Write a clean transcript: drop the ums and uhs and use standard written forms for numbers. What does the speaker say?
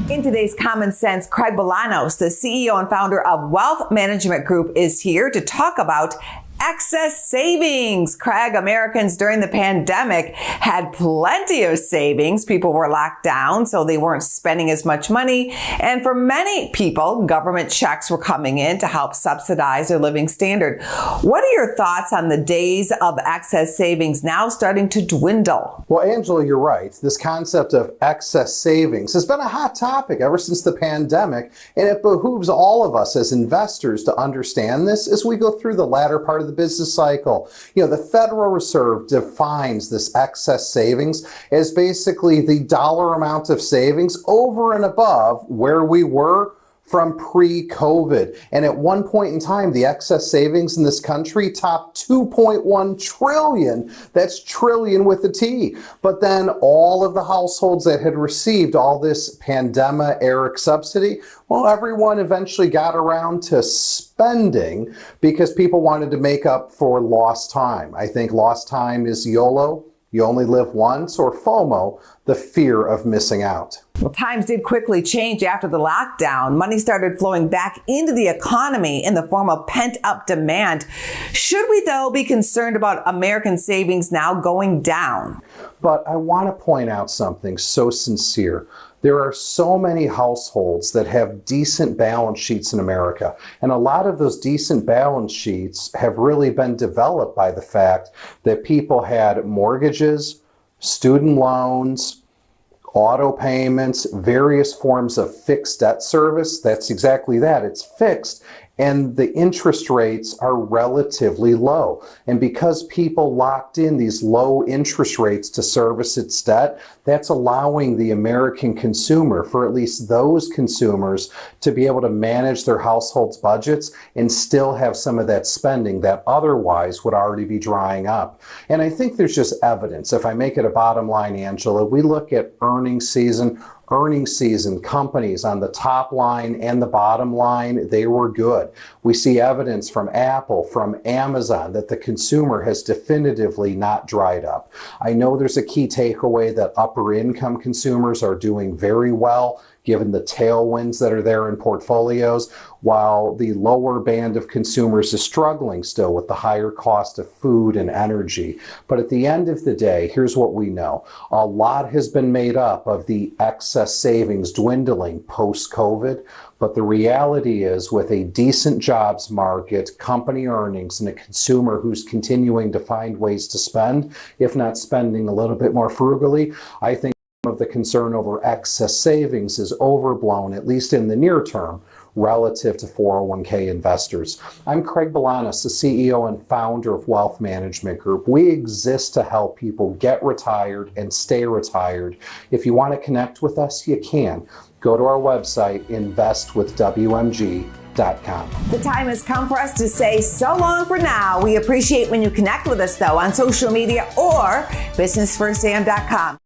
In today's Common Sense, Craig Bolanos, the CEO and founder of Wealth Management Group, is here to talk about excess savings. Craig, Americans during the pandemic had plenty of savings. People were locked down, so they weren't spending as much money. And for many people, government checks were coming in to help subsidize their living standard. What are your thoughts on the days of excess savings now starting to dwindle? Well, Angela, you're right. This concept of excess savings has been a hot topic ever since the pandemic, and it behooves all of us as investors to understand this as we go through the latter part of the business cycle. The Federal Reserve defines this excess savings as basically the dollar amount of savings over and above where we were from pre-COVID. And at one point in time, the excess savings in this country topped 2.1 trillion. That's trillion with a T. But then all of the households that had received all this pandemic-era subsidy, well, everyone eventually got around to spending because people wanted to make up for lost time. I think lost time is YOLO, you only live once, or FOMO, the fear of missing out. Well, times did quickly change after the lockdown. Money started flowing back into the economy in the form of pent-up demand. Should we, though, be concerned about American savings now going down? But I want to point out something so sincere. There are so many households that have decent balance sheets in America, and a lot of those decent balance sheets have really been developed by the fact that people had mortgages, student loans, auto payments, various forms of fixed debt service. That's exactly that. It's fixed. And the interest rates are relatively low. And because people locked in these low interest rates to service its debt, that's allowing the American consumer, for at least those consumers, to be able to manage their household's budgets and still have some of that spending that otherwise would already be drying up. And I think there's just evidence. If I make it a bottom line, Angela, we look at earnings season, companies on the top line and the bottom line, they were good. We see evidence from Apple, from Amazon, that the consumer has definitively not dried up. I know there's a key takeaway that upper income consumers are doing very well, given the tailwinds that are there in portfolios, while the lower band of consumers is struggling still with the higher cost of food and energy. But at the end of the day, here's what we know. A lot has been made up of the excess savings dwindling post-COVID, but the reality is, with a decent jobs market, company earnings, and a consumer who's continuing to find ways to spend, if not spending a little bit more frugally, I think of the concern over excess savings is overblown, at least in the near term, relative to 401k investors. I'm Craig Bolanos, the CEO and founder of Wealth Management Group. We exist to help people get retired and stay retired. If you want to connect with us, you can. Go to our website, investwithwmg.com. The time has come for us to say so long for now. We appreciate when you connect with us, though, on social media or businessfirstam.com.